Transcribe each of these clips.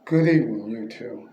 Good evening, you two.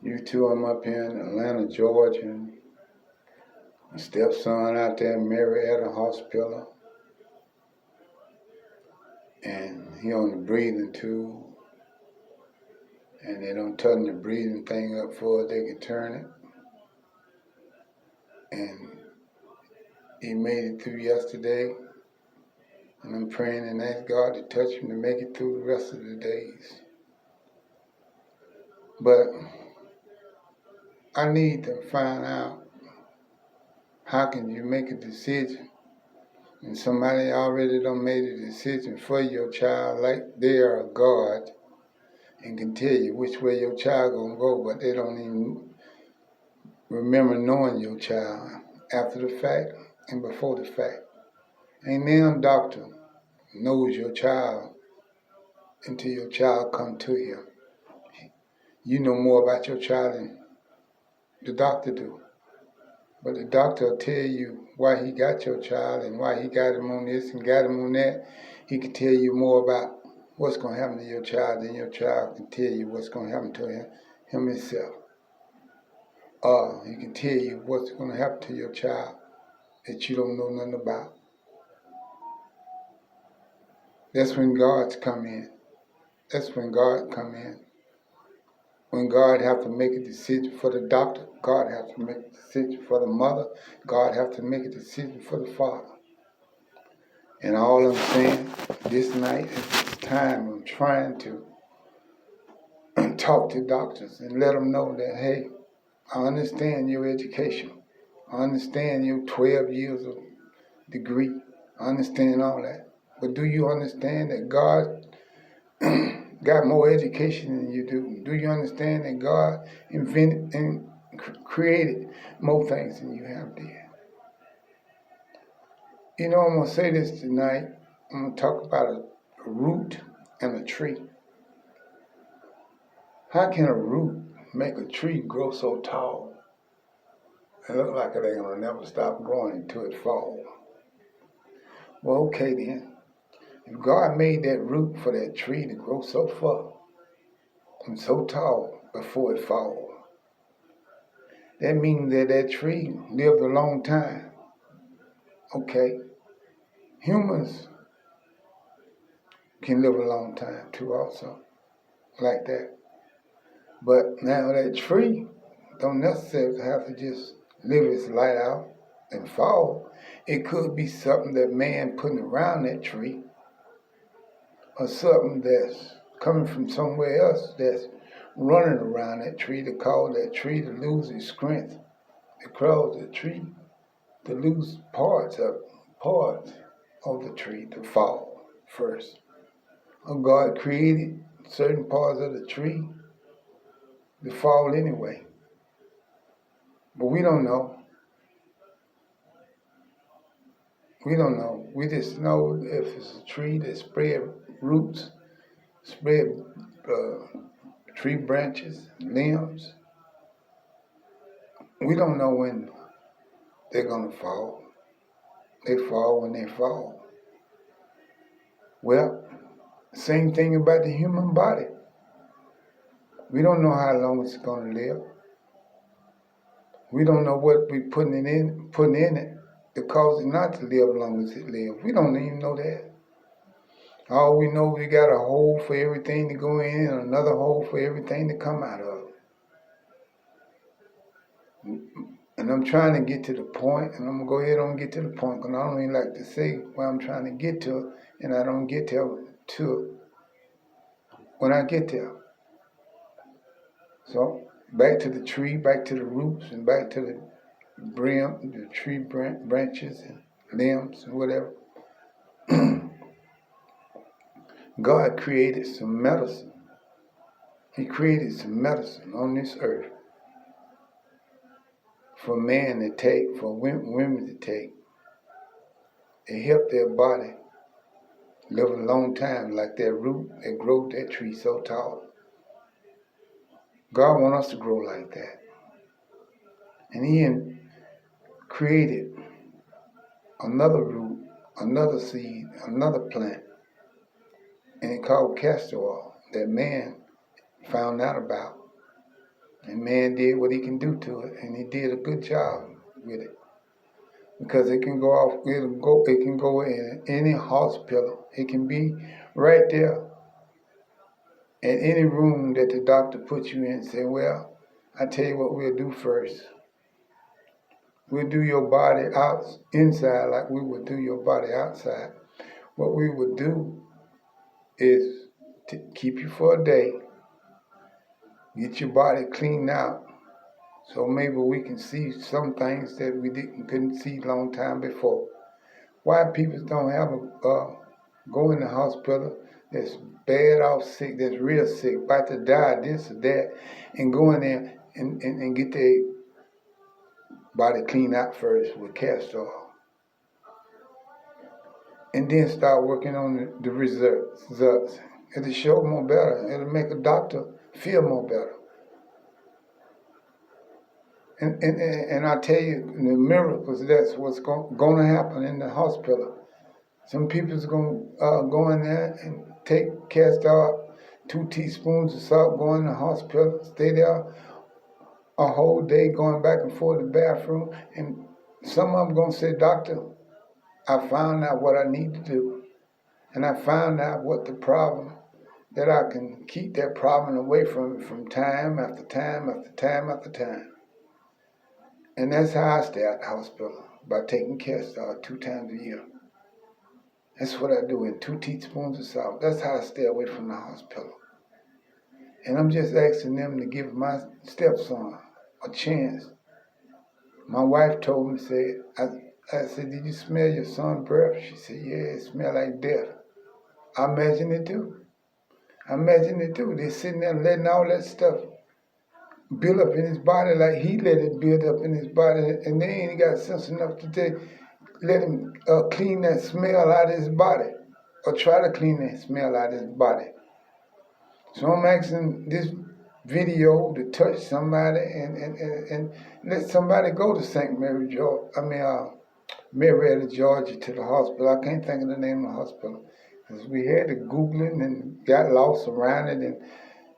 You two, I'm up here in Atlanta, Georgia. My stepson out there in Marietta Hospital. And he on the breathing tube. And they don't turn the breathing thing up for it, they can turn it. And he made it through yesterday. And I'm praying and ask God to touch him to make it through the rest of the days. But I need to find out, how can you make a decision and somebody already done made a decision for your child like they are a God and can tell you which way your child gonna go, but they don't even remember knowing your child after the fact and before the fact. Ain't no doctor knows your child until your child come to him. You know more about your child than the doctor do. But the doctor will tell you why he got your child and why he got him on this and got him on that. He can tell you more about what's going to happen to your child than your child can tell you what's going to happen to him himself. He can tell you what's going to happen to your child that you don't know nothing about. That's when God's come in. That's when God come in. When God have to make a decision for the doctor, God has to make a decision for the mother, God have to make a decision for the father. And all I'm saying this night is this time I'm trying to talk to doctors and let them know that, hey, I understand your education. I understand your 12 years of degree. I understand all that. But do you understand that God got more education than you do? Do you understand that God invented and created more things than you have did? You know, I'm going to say this tonight. I'm going to talk about a root and a tree. How can a root make a tree grow so tall? It looks like it ain't going to never stop growing until it falls. Well, okay then. If God made that root for that tree to grow so far and so tall before it falls, that means that that tree lived a long time. Okay. Humans can live a long time too also, like that. But now that tree don't necessarily have to just live its light out and fall. It could be something that man putting around that tree, or something that's coming from somewhere else that's running around that tree to cause that tree to lose its strength, to cause the tree to lose parts of the tree to fall first. Or God created certain parts of the tree to fall anyway. But we don't know. We don't know. We just know if it's a tree that spread roots, spread tree branches, limbs. We don't know when they're going to fall. They fall when they fall. Well, same thing about the human body. We don't know how long it's going to live. We don't know what we're putting in it to cause it not to live as long as it lives. We don't even know that. All we know, we got a hole for everything to go in and another hole for everything to come out of. And I'm trying to get to the point, and I'm going to go ahead and get to the point, because I don't even like to say where I'm trying to get to, and I don't get to when I get there. So, back to the tree, back to the roots, and back to the tree branches and limbs and whatever. God created some medicine. He created some medicine on this earth for man to take, for women to take. It helped their body live a long time, like that root that grew that tree so tall. God wants us to grow like that. And He created another root, another seed, another plant, and it's called castor oil. that man found out about. And man did what he can do to it, and he did a good job with it. Because it can go in any hospital. It can be right there in any room that the doctor puts you in and say, well, I tell you what we'll do first. We'll do your body inside like we would do your body outside. What we would do is to keep you for a day, get your body cleaned out, so maybe we can see some things that we couldn't see a long time before. Why people don't have go in the hospital that's bad off sick, that's real sick, about to die, this or that, and go in there and get their body cleaned out first with castor oil. And then start working on the results. It'll show more better. It'll make a doctor feel more better. And I tell you, the miracles, that's what's going to happen in the hospital. Some people's going to go in there and take castor oil, 2 teaspoons of salt, go in the hospital, stay there a whole day going back and forth to the bathroom. And some of them going to say, doctor, I found out what I need to do. And I found out what the problem, that I can keep that problem away from me from time after time after time after time. And that's how I stay at the hospital, by taking castor oil 2 times a year. That's what I do, in 2 teaspoons of salt. That's how I stay away from the hospital. And I'm just asking them to give my stepson a chance. My wife told me, I said, did you smell your son's breath? She said, yeah, it smells like death. I imagine it too. They're sitting there letting all that stuff build up in his body like he let it build up in his body, and they ain't got sense enough to let him clean that smell out of his body, or try to clean that smell out of his body. So I'm asking this video to touch somebody and let somebody go to St. Mary, Marietta, Georgia, to the hospital. I can't think of the name of the hospital. Because we had to Google it and got lost around it and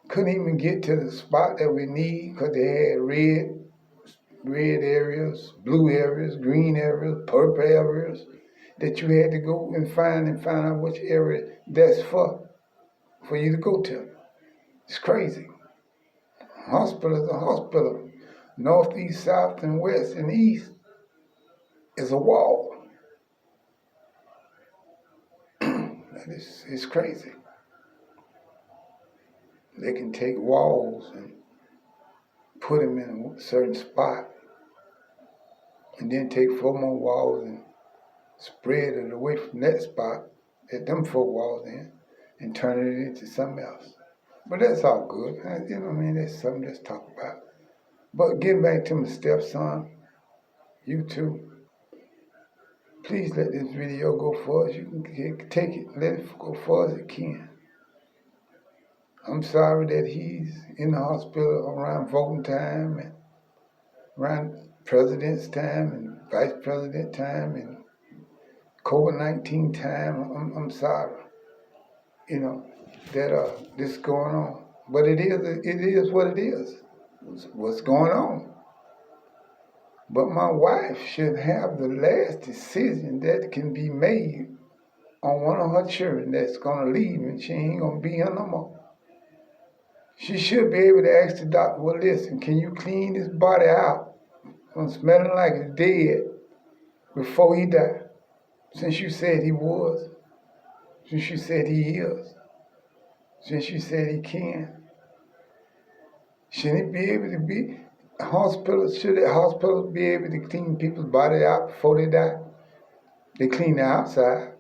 couldn't even get to the spot that we need, because they had red areas, blue areas, green areas, purple areas that you had to go and find out which area that's for you to go to. It's crazy. Hospital is a hospital. North, east, south, and west, and east is a wall. It's crazy. They can take walls and put them in a certain spot, and then take 4 more walls and spread it away from that spot that them 4 walls in, and turn it into something else. But that's all good. You know what I mean? That's something to talk about. But getting back to my stepson, you too, please let this video go far as you can take it. Let it go far as it can. I'm sorry that he's in the hospital around voting time and around president's time and vice president time and COVID-19 time. I'm sorry, that this is going on. But it is what it is. What's going on. But my wife should have the last decision that can be made on one of her children that's going to leave, and she ain't going to be here no more. She should be able to ask the doctor, well, listen, can you clean his body out from smelling like it's dead before he died? Since you said he was, since you said he is, since you said he can. Shouldn't it be able to be, should the hospital be able to clean people's body out before they die? They clean the outside.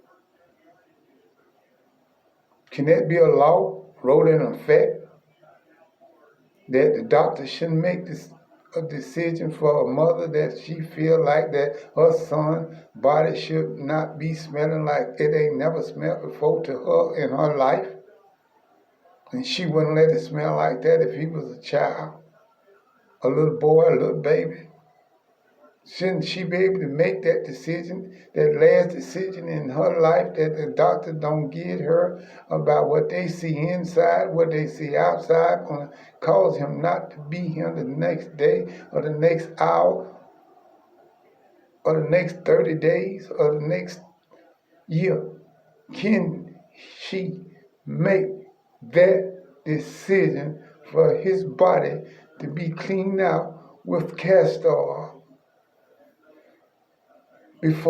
Can that be a law wrote in effect? That the doctor shouldn't make a decision for a mother that she feel like that her son's body should not be smelling like it ain't never smelled before to her in her life. And she wouldn't let it smell like that if he was a child, a little boy, a little baby. Shouldn't she be able to make that decision, that last decision in her life that the doctor don't get her about what they see inside, what they see outside, going to cause him not to be here the next day or the next hour or the next 30 days or the next year? Can she make that decision for his body to be cleaned out with castor oil before